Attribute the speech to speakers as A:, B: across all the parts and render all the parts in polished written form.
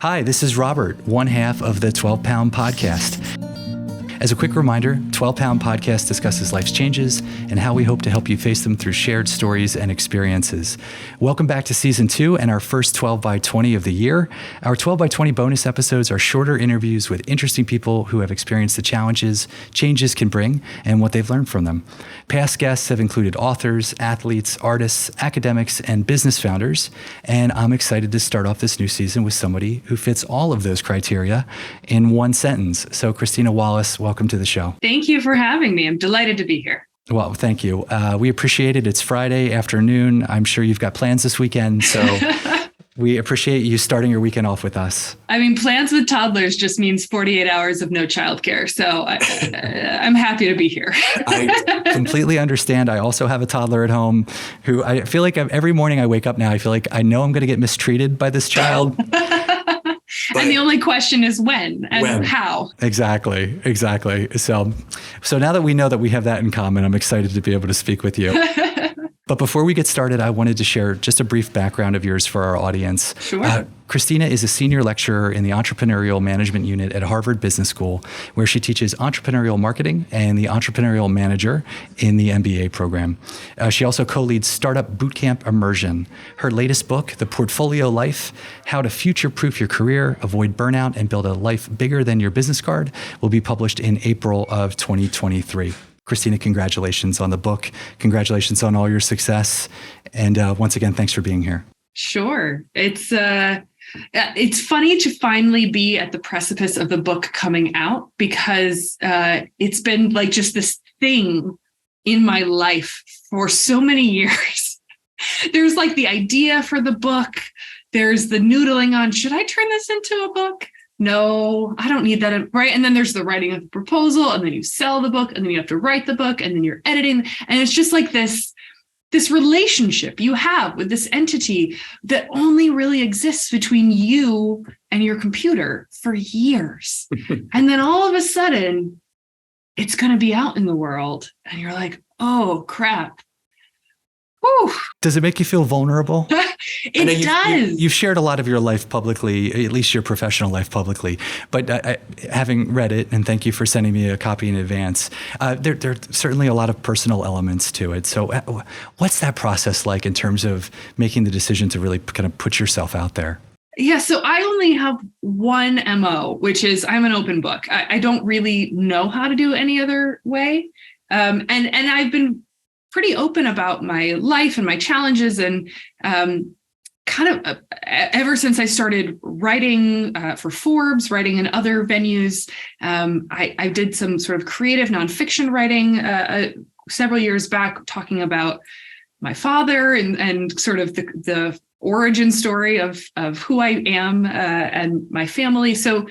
A: Hi, this is Robert, one half of the 12 Pound Podcast. As a quick reminder, 12 Pound Podcast discusses life's changes and how we hope to help you face them through shared stories and experiences. Welcome back to Season 2 and our first 12 by 20 of the year. Our 12 by 20 bonus episodes are shorter interviews with interesting people who have experienced the challenges changes can bring and what they've learned from them. Past guests have included authors, athletes, artists, academics, and business founders. And I'm excited to start off this new season with somebody who fits all of those criteria in one sentence. So Christina Wallace, welcome to the show.
B: Thank you for having me. I'm delighted to be here.
A: Well, thank you. We appreciate it. It's Friday afternoon. I'm sure you've got plans this weekend, so we appreciate you starting your weekend off with us.
B: I mean, plans with toddlers just means 48 hours of no childcare, so I'm happy to be here.
A: I completely understand. I also have a toddler at home who I feel like every morning I wake up now, I feel like I know I'm going to get mistreated by this child.
B: And the only question is when and how.
A: Exactly. So now that we know that we have that in common, I'm excited to be able to speak with you. But before we get started, I wanted to share just a brief background of yours for our audience.
B: Sure.
A: Christina is a senior lecturer in the Entrepreneurial Management Unit at Harvard Business School, where she teaches entrepreneurial marketing and the entrepreneurial manager in the MBA program. She also co-leads Startup Bootcamp Immersion. Her latest book, The Portfolio Life, How to Future-Proof Your Career, Avoid Burnout, and Build a Life Bigger Than Your Business Card, will be published in April of 2023. Christina, congratulations on the book. Congratulations on all your success. And once again, thanks for being here.
B: Sure. It's funny to finally be at the precipice of the book coming out because it's been like just this thing in my life for so many years. There's like the idea for the book. There's the noodling on, should I turn this into a book? No, I don't need that. Right. And then there's the writing of the proposal, and then you sell the book, and then you have to write the book, and then you're editing. And it's just like this relationship you have with this entity that only really exists between you and your computer for years. And then all of a sudden, it's going to be out in the world. And you're like, oh, crap. Whew.
A: Does it make you feel vulnerable?
B: It does.
A: You've shared a lot of your life publicly, at least your professional life publicly. But having read it, and thank you for sending me a copy in advance, there are certainly a lot of personal elements to it. So what's that process like in terms of making the decision to really kind of put yourself out there?
B: Yeah, so I only have one MO, which is I'm an open book. I don't really know how to do any other way. And I've been pretty open about my life and my challenges, and kind of ever since I started writing for Forbes, writing in other venues. I did some sort of creative nonfiction writing several years back, talking about my father and sort of the origin story of who I am and my family. So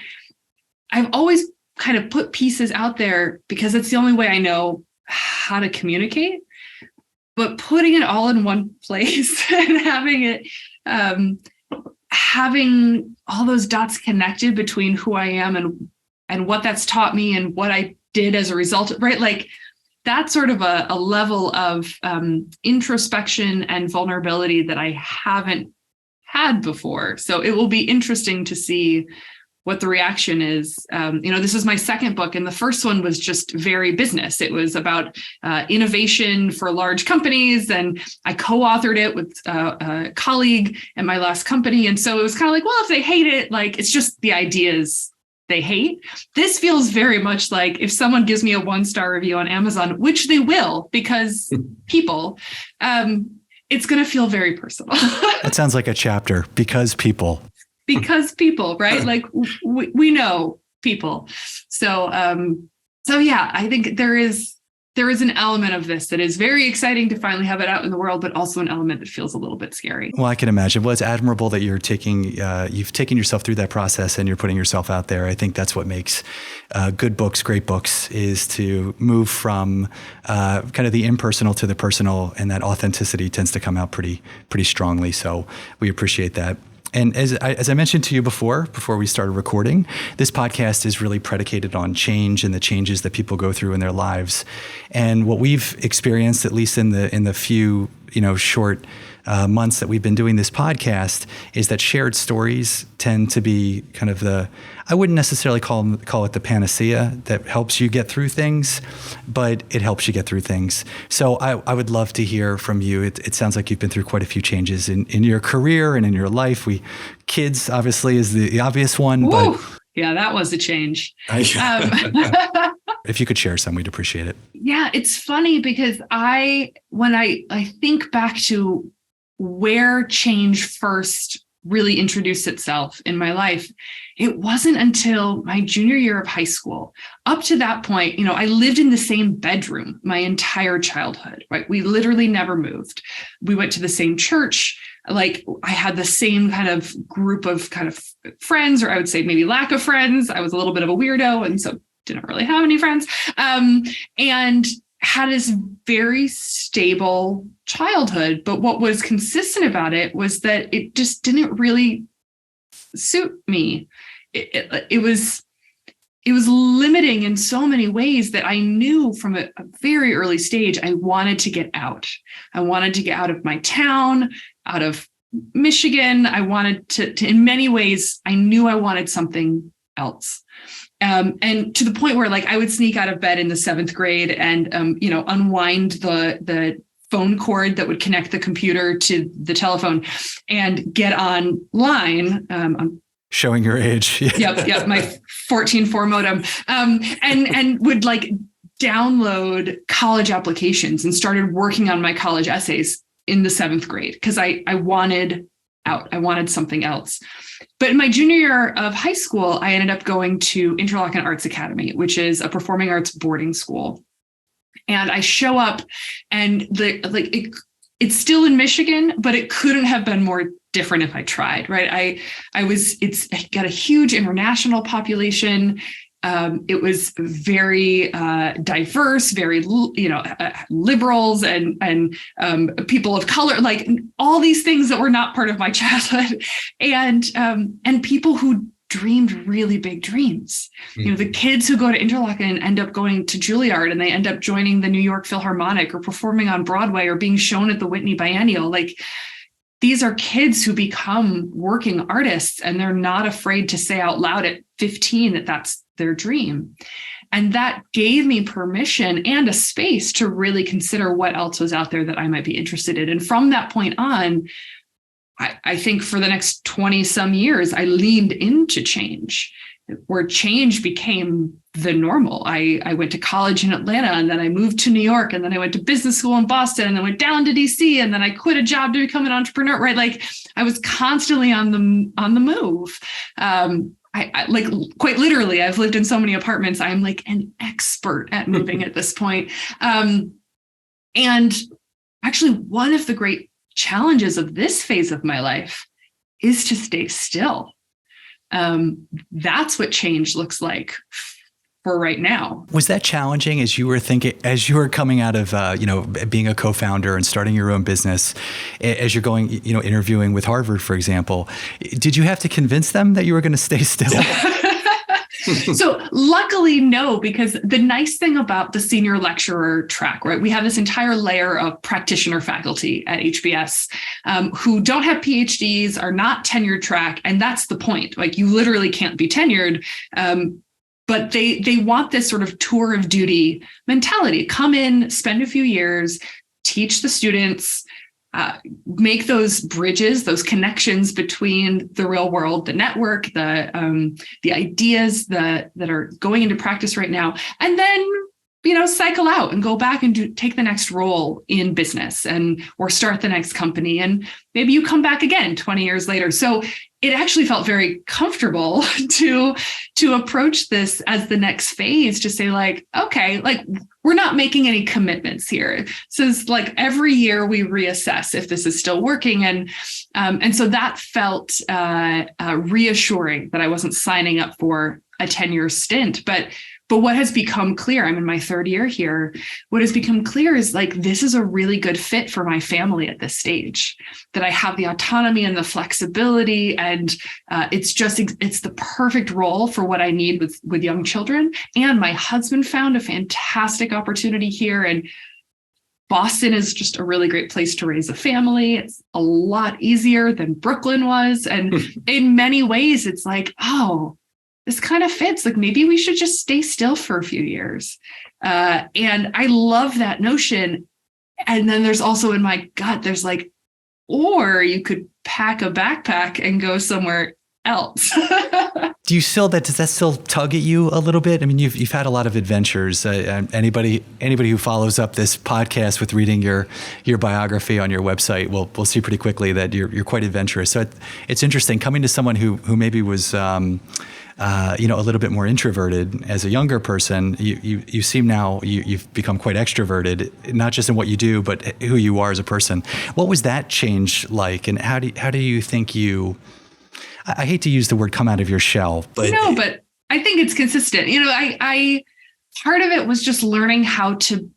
B: I've always kind of put pieces out there because it's the only way I know how to communicate. But putting it all in one place and having all those dots connected between who I am and what that's taught me and what I did as a result, right? Like that's sort of a level of introspection and vulnerability that I haven't had before. So it will be interesting to see what the reaction is. This is my second book, and the first one was just very business. It was about innovation for large companies, and I co-authored it with a colleague at my last company. And so it was kind of like, well, if they hate it, like it's just the ideas they hate. This feels very much like if someone gives me a 1-star review on Amazon, which they will, because people, it's going to feel very personal.
A: That sounds like a chapter, because people.
B: Because people, right? Like we know people. So yeah, I think there is an element of this that is very exciting to finally have it out in the world, but also an element that feels a little bit scary.
A: Well, I can imagine. Well, it's admirable that you've taken yourself through that process and you're putting yourself out there. I think that's what makes good books, great books, is to move from kind of the impersonal to the personal, and that authenticity tends to come out pretty strongly. So we appreciate that. And as I mentioned to you before we started recording, this podcast is really predicated on change and the changes that people go through in their lives. And what we've experienced, at least in the few short months that we've been doing this podcast is that shared stories tend to be kind of I wouldn't necessarily call it the panacea that helps you get through things, but it helps you get through things. So I would love to hear from you. It sounds like you've been through quite a few changes in your career and in your life. Kids obviously is the obvious one.
B: Woo!
A: But
B: yeah, that was a change.
A: If you could share some, we'd appreciate it.
B: Yeah, it's funny because when I think back to where change first really introduced itself in my life, it wasn't until my junior year of high school. Up to that point, I lived in the same bedroom my entire childhood, right? We literally never moved. We went to the same church. Like I had the same kind of group of kind of friends, or I would say maybe lack of friends. I was a little bit of a weirdo, and so didn't really have any friends, and had this very stable childhood. But what was consistent about it was that it just didn't really suit me. It was limiting in so many ways that I knew from a very early stage, I wanted to get out. I wanted to get out of my town, out of Michigan. I wanted to in many ways, I knew I wanted something else. And to the point where I would sneak out of bed in the 7th grade and, unwind the phone cord that would connect the computer to the telephone and get online.
A: Showing your age.
B: Yep. My 14.4 modem, and would download college applications and started working on my college essays in the 7th grade because I wanted out. I wanted something else. But in my junior year of high school, I ended up going to Interlochen Arts Academy, which is a performing arts boarding school. And I show up and it's still in Michigan, but it couldn't have been more different if I tried, right? It's got a huge international population. It was very diverse, very, liberals and people of color, like all these things that were not part of my childhood, and people who dreamed really big dreams. Mm-hmm. The kids who go to Interlochen end up going to Juilliard and they end up joining the New York Philharmonic or performing on Broadway or being shown at the Whitney Biennial. These are kids who become working artists, and they're not afraid to say out loud at 15 that that's their dream. And that gave me permission and a space to really consider what else was out there that I might be interested in. And from that point on, I think for the next 20 some years, I leaned into change, where change became the normal. I went to college in Atlanta, and then I moved to New York, and then I wwent to business school in Boston, and then went down to DC, and then I quit a job to become an entrepreneur, right? I was constantly on the move. I quite literally, I've lived in so many apartments. I'm an expert at moving at this point. And actually one of the great challenges of this phase of my life is to stay still. That's what change looks like for right now.
A: Was that challenging as you were coming out of, being a co-founder and starting your own business, as you're going, interviewing with Harvard, for example? Did you have to convince them that you were going to stay still?
B: So luckily, no, because the nice thing about the senior lecturer track, right? We have this entire layer of practitioner faculty at HBS who don't have PhDs, are not tenured track. And that's the point. You literally can't be tenured. But they want this sort of tour of duty mentality. Come in, spend a few years, teach the students, make those bridges, those connections between the real world, the network, the ideas that are going into practice right now, and then cycle out and go back and take the next role in business or start the next company, and maybe you come back again 20 years later. So it actually felt very comfortable to approach this as the next phase, to say okay, we're not making any commitments here. So it's every year we reassess if this is still working. And so that felt reassuring that I wasn't signing up for a 10-year stint. But what has become clear, I'm in my 3rd year here, what has become clear is this is a really good fit for my family at this stage, that I have the autonomy and the flexibility, and it's the perfect role for what I need with young children. And my husband found a fantastic opportunity here. And Boston is just a really great place to raise a family. It's a lot easier than Brooklyn was. And in many ways, it's like, oh, this kind of fits. Like maybe we should just stay still for a few years. And I love that notion. And then there's also in my gut, there's like, or you could pack a backpack and go somewhere else.
A: Do you still does that still tug at you a little bit? I mean, you've had a lot of adventures. Anybody who follows up this podcast with reading your biography on your website will see pretty quickly that you're quite adventurous. So it's interesting coming to someone who maybe was a little bit more introverted as a younger person. You seem now you've become quite extroverted, not just in what you do, but who you are as a person. What was that change like, and how do you think you? I hate to use the word come out of your shell, but
B: no, but I think it's consistent. I part of it was just learning how to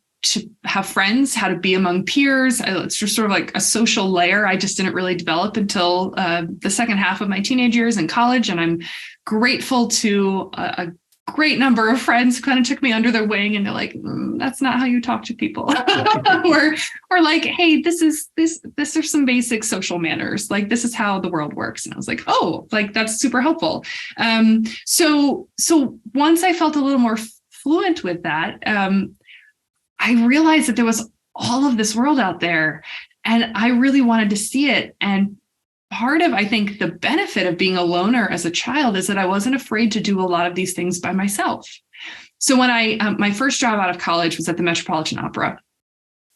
B: have friends, how to be among peers. It's just sort of like a social layer I just didn't really develop until the second half of my teenage years in college. And I'm grateful to a great number of friends who kind of took me under their wing and they're like, that's not how you talk to people. or like, hey, this are some basic social manners. Like, this is how the world works. And I was like, oh, like that's super helpful. So once I felt a little more fluent with that, I realized that there was all of this world out there and I really wanted to see it. And part of, I think, the benefit of being a loner as a child is that I wasn't afraid to do a lot of these things by myself. So when my first job out of college was at the Metropolitan Opera,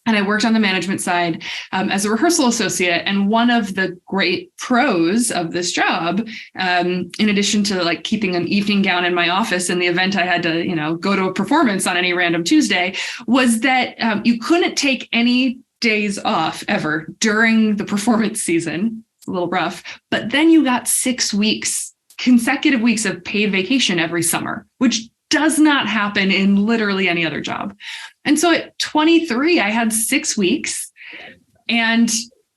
B: and I worked on the management side as a rehearsal associate. And one of the great pros of this job, in addition to like keeping an evening gown in my office in the event I had to, go to a performance on any random Tuesday, was that you couldn't take any days off ever during the performance season. A little rough, but then you got 6 weeks, consecutive weeks of paid vacation every summer, which does not happen in literally any other job. And so at 23, I had 6 weeks and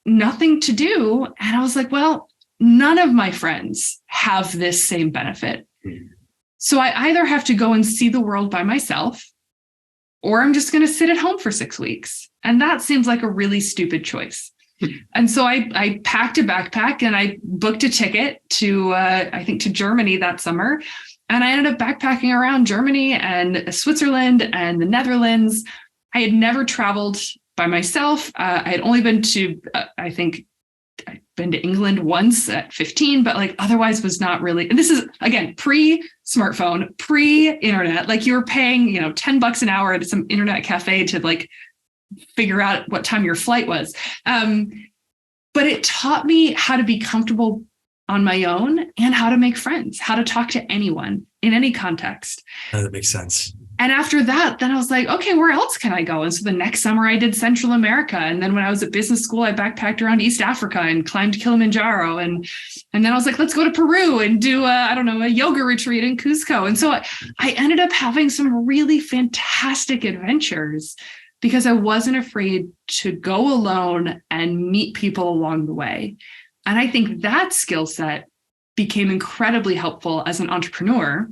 B: nothing to do. And I was like, well, none of my friends have this same benefit. So I either have to go and see the world by myself, or I'm just going to sit at home for 6 weeks. And that seems like a really stupid choice. And so I packed a backpack and I booked a ticket to, I think, to Germany that summer. And I ended up backpacking around Germany and Switzerland and the Netherlands. I had never traveled by myself. I had only been to, I think, I'd been to England once at 15, but like otherwise was not really. And this is, again, pre-smartphone, pre-internet. Like you were paying, $10 an hour at some internet cafe to like figure out what time your flight was. But it taught me how to be comfortable on my own and how to make friends, how to talk to anyone in any context.
C: That makes sense.
B: And after that, then I was like, okay, where else can I go? And so the next summer I did Central America. And then when I was at business school, I backpacked around East Africa and climbed Kilimanjaro. And then I was like, let's go to Peru and do a yoga retreat in Cusco. And so I ended up having some really fantastic adventures because I wasn't afraid to go alone and meet people along the way. And I think that skill set became incredibly helpful as an entrepreneur,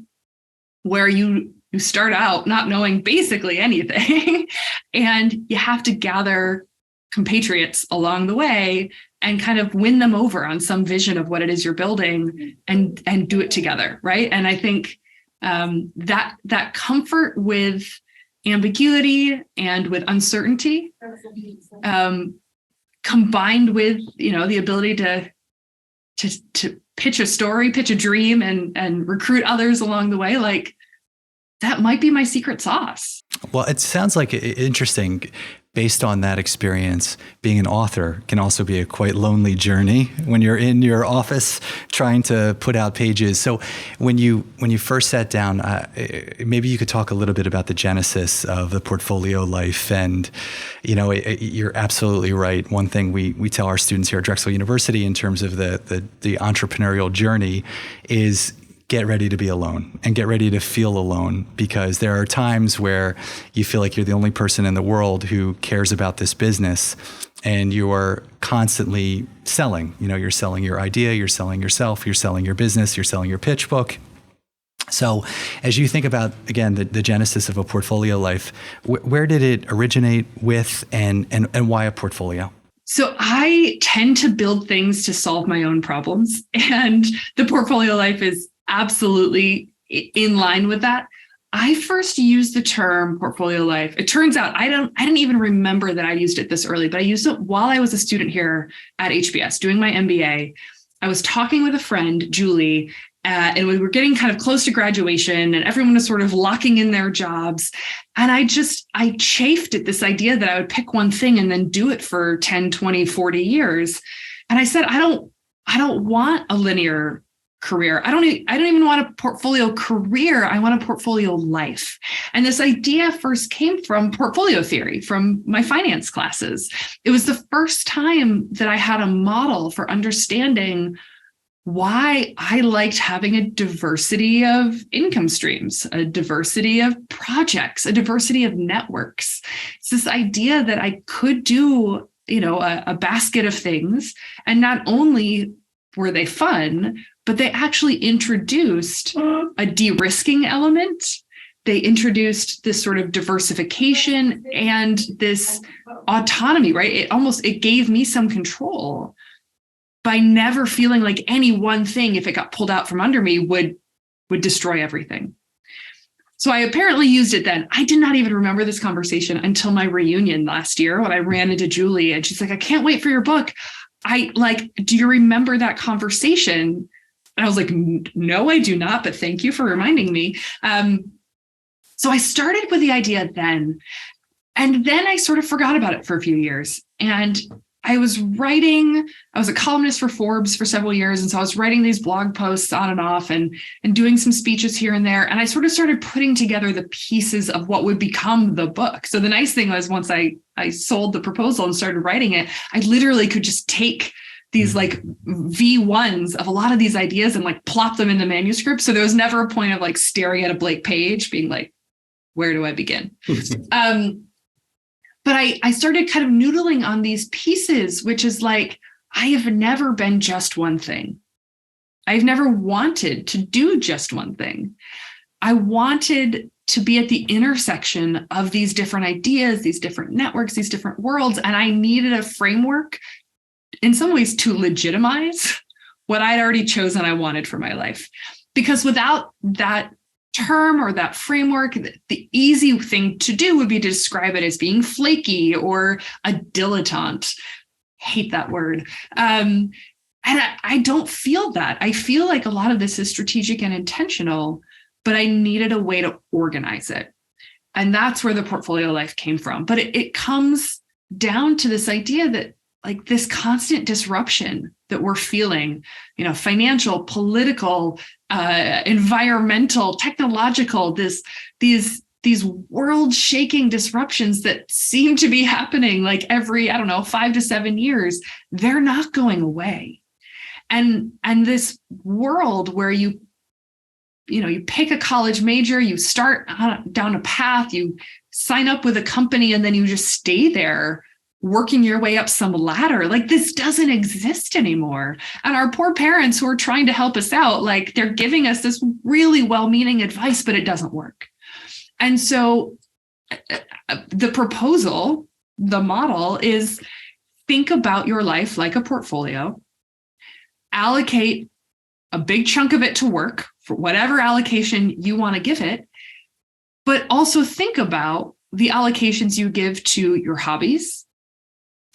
B: where you start out not knowing basically anything, and you have to gather compatriots along the way and kind of win them over on some vision of what it is you're building and do it together, right? And I think that comfort with ambiguity and with uncertainty, combined with the ability to pitch a story, pitch a dream, and recruit others along the way, like that might be my secret sauce.
A: Well, it sounds like interesting. Based on that experience, being an author can also be a quite lonely journey when you're in your office trying to put out pages. So when you first sat down, maybe you could talk a little bit about the genesis of the portfolio life. And, you're absolutely right. One thing we tell our students here at Drexel University in terms of the entrepreneurial journey is get ready to be alone and get ready to feel alone, because there are times where you feel like you're the only person in the world who cares about this business, and you are constantly selling. You're selling your idea, you're selling yourself, you're selling your business, you're selling your pitch book. So as you think about, again, the genesis of a portfolio life, where did it originate with and why a portfolio?
B: So I tend to build things to solve my own problems, and the portfolio life is absolutely in line with that. I first used the term portfolio life. It turns out I didn't even remember that I used it this early, but I used it while I was a student here at HBS doing my MBA. I was talking with a friend, Julie, and we were getting kind of close to graduation and everyone was sort of locking in their jobs. And I chafed at this idea that I would pick one thing and then do it for 10, 20, 40 years. And I said, I don't want a linear career. I don't even want a portfolio career. I want a portfolio life. And this idea first came from portfolio theory, from my finance classes. It was the first time that I had a model for understanding why I liked having a diversity of income streams, a diversity of projects, a diversity of networks. It's this idea that I could do, a basket of things, and not only were they fun, but they actually introduced a de-risking element. They introduced this sort of diversification and this autonomy, right? It gave me some control by never feeling like any one thing, if it got pulled out from under me, would destroy everything. So I apparently used it then. I did not even remember this conversation until my reunion last year when I ran into Julie and she's like, I can't wait for your book. Do you remember that conversation? And I was like, no, I do not, but thank you for reminding me. So I started with the idea then, and then I sort of forgot about it for a few years. And I was a columnist for Forbes for several years. And so I was writing these blog posts on and off and doing some speeches here and there. And I sort of started putting together the pieces of what would become the book. So the nice thing was once I sold the proposal and started writing it, I literally could just take these like V1s of a lot of these ideas and like plop them in the manuscript. So there was never a point of like staring at a blank page being like, where do I begin? But I started kind of noodling on these pieces, which is like, I have never been just one thing. I've never wanted to do just one thing. I wanted to be at the intersection of these different ideas, these different networks, these different worlds. And I needed a framework in some ways to legitimize what I'd already chosen I wanted for my life. Because without that term or that framework, the easy thing to do would be to describe it as being flaky or a dilettante. Hate that word. And I don't feel that. I feel like a lot of this is strategic and intentional, but I needed a way to organize it. And that's where the portfolio life came from. But it comes down to this idea that like this constant disruption that we're feeling, financial, political, environmental, technological, these world-shaking disruptions that seem to be happening like every, 5 to 7 years, they're not going away. And this world where you pick a college major, you start down a path, you sign up with a company, and then you just stay there working your way up some ladder. Like this doesn't exist anymore. And our poor parents who are trying to help us out, like they're giving us this really well-meaning advice, but it doesn't work. And so the proposal, the model is think about your life like a portfolio, allocate a big chunk of it to work for whatever allocation you want to give it, but also think about the allocations you give to your hobbies,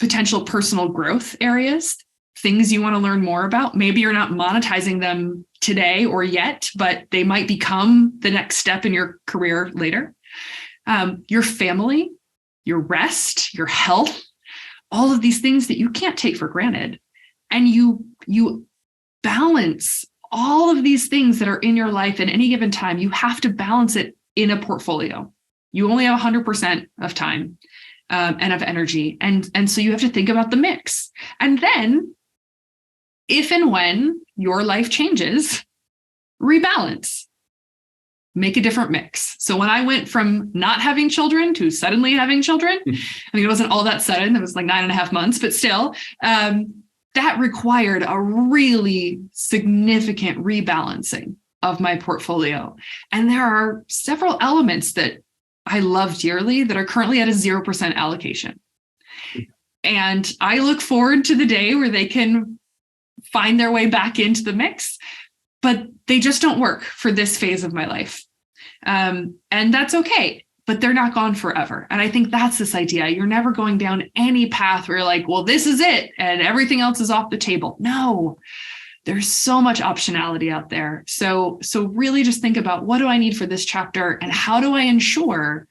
B: potential personal growth areas, things you want to learn more about. Maybe you're not monetizing them today or yet, but they might become the next step in your career later. Your family, your rest, your health, all of these things that you can't take for granted. And you balance all of these things that are in your life at any given time. You have to balance it in a portfolio. You only have 100% of time. And of energy. And so you have to think about the mix. And then if and when your life changes, rebalance, make a different mix. So when I went from not having children to suddenly having children, it wasn't all that sudden. It was like 9.5 months, but still, that required a really significant rebalancing of my portfolio. And there are several elements that I love dearly that are currently at a 0% allocation. And I look forward to the day where they can find their way back into the mix, but they just don't work for this phase of my life. And that's okay, but they're not gone forever. And I think that's this idea. You're never going down any path where you're like, well, this is it, and everything else is off the table. No, there's so much optionality out there. So really just think about, what do I need for this chapter, and how do I ensure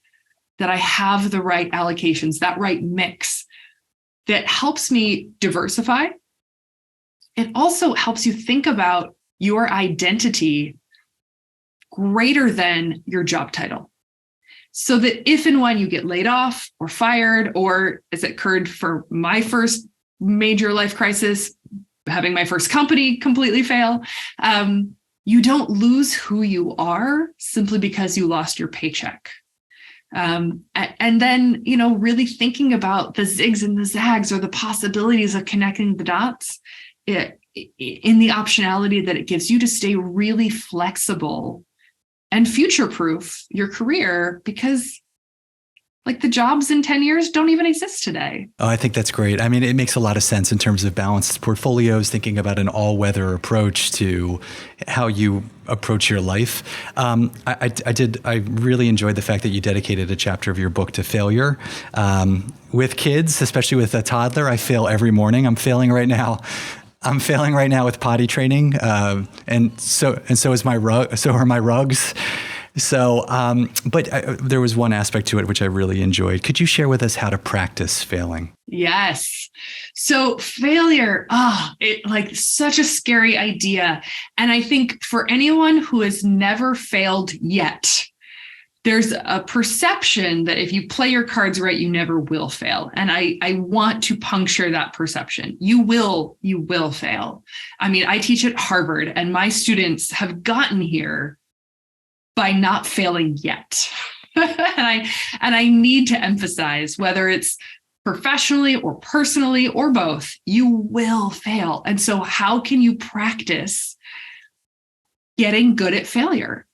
B: that I have the right allocations, that right mix that helps me diversify. It also helps you think about your identity greater than your job title. So that if and when you get laid off or fired, or as it occurred for my first major life crisis, having my first company completely fail, you don't lose who you are simply because you lost your paycheck. And then, really thinking about the zigs and the zags, or the possibilities of connecting the dots in the optionality that it gives you to stay really flexible and future-proof your career, because like the jobs in 10 years don't even exist today.
A: Oh, I think that's great. I mean, it makes a lot of sense in terms of balanced portfolios, thinking about an all-weather approach to how you approach your life. I really enjoyed the fact that you dedicated a chapter of your book to failure. With kids, especially with a toddler, I fail every morning. I'm failing right now with potty training, and so is my rug. So are my rugs. So, but there was one aspect to it which I really enjoyed. Could you share with us how to practice failing?
B: Yes. So failure, like such a scary idea. And I think for anyone who has never failed yet, there's a perception that if you play your cards right, you never will fail. And I want to puncture that perception. You will fail. I mean, I teach at Harvard, and my students have gotten here by not failing yet. and I need to emphasize, whether it's professionally or personally or both, you will fail. And so how can you practice getting good at failure?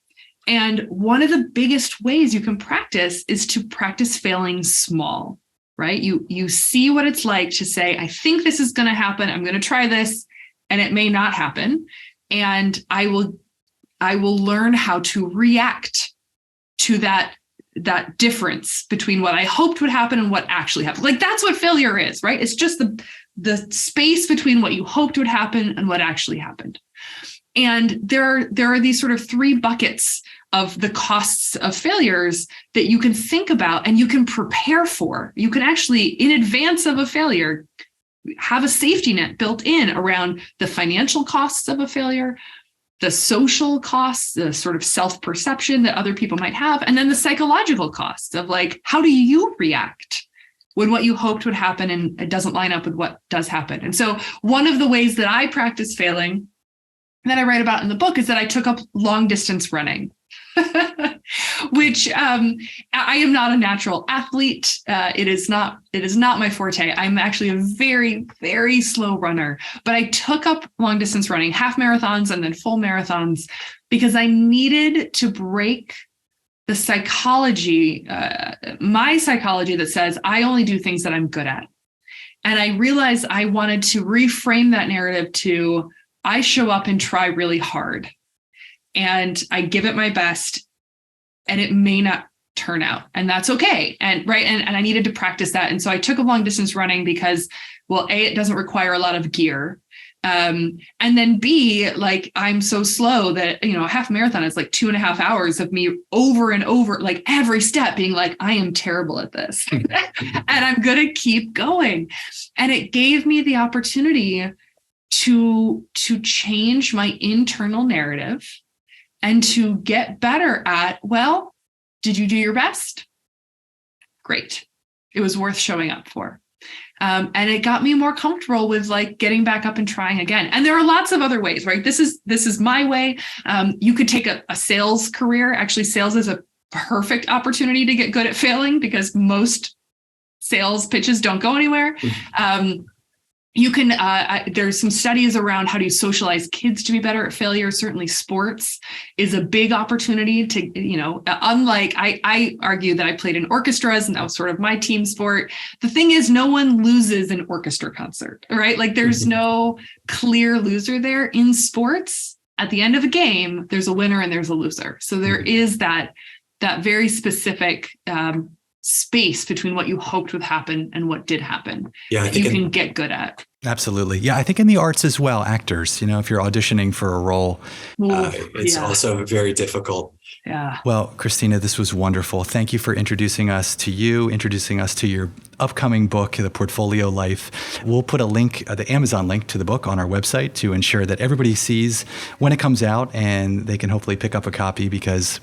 B: And one of the biggest ways you can practice is to practice failing small, right? You see what it's like to say, I think this is going to happen. I'm going to try this, and it may not happen. And I will learn how to react to that difference between what I hoped would happen and what actually happened. Like, that's what failure is, right? It's just the space between what you hoped would happen and what actually happened. And there are these sort of three buckets of the costs of failures that you can think about and you can prepare for. You can actually, in advance of a failure, have a safety net built in around the financial costs of a failure, the social costs, the sort of self-perception that other people might have, and then the psychological costs of like, how do you react when what you hoped would happen and it doesn't line up with what does happen? And so one of the ways that I practice failing that I write about in the book is that I took up long distance running, which I am not a natural athlete. It is not my forte. I'm actually a very, very slow runner, but I took up long distance running, half marathons and then full marathons, because I needed to break the psychology, my psychology that says I only do things that I'm good at. And I realized I wanted to reframe that narrative to, I show up and try really hard and I give it my best, and it may not turn out, and that's okay. And right. And I needed to practice that. And so I took up long distance running because, well, A, it doesn't require a lot of gear. And then B, like, I'm so slow that, a half marathon is like 2.5 hours of me over and over, like every step being like, I am terrible at this and I'm going to keep going. And it gave me the opportunity to change my internal narrative and to get better at, well, did you do your best? Great. It was worth showing up for. And it got me more comfortable with like getting back up and trying again. And there are lots of other ways, right? This is my way. You could take a sales career. Actually, sales is a perfect opportunity to get good at failing because most sales pitches don't go anywhere. you can, there's some studies around how do you socialize kids to be better at failure. Certainly sports is a big opportunity to, unlike, I argue that I played in orchestras and that was sort of my team sport. The thing is, no one loses an orchestra concert, right? Like there's no clear loser there. In sports, at the end of a game, there's a winner and there's a loser. So there is that very specific space between what you hoped would happen and what did happen that you can get good at.
A: Absolutely. Yeah, I think in the arts as well, actors, if you're auditioning for a role,
C: it's also very difficult.
B: Yeah.
A: Well, Christina, this was wonderful. Thank you for introducing us to your upcoming book, The Portfolio Life. We'll put a link, the Amazon link to the book on our website to ensure that everybody sees when it comes out and they can hopefully pick up a copy, because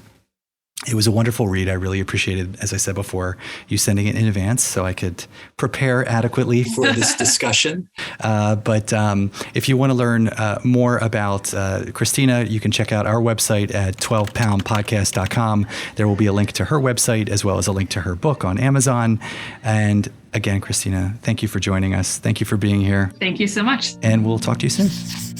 A: it was a wonderful read. I really appreciated, as I said before, you sending it in advance so I could prepare adequately
C: for this discussion.
A: But if you want to learn more about Christina, you can check out our website at 12poundpodcast.com. There will be a link to her website as well as a link to her book on Amazon. And again, Christina, thank you for joining us. Thank you for being here.
B: Thank you so much.
A: And we'll talk to you soon.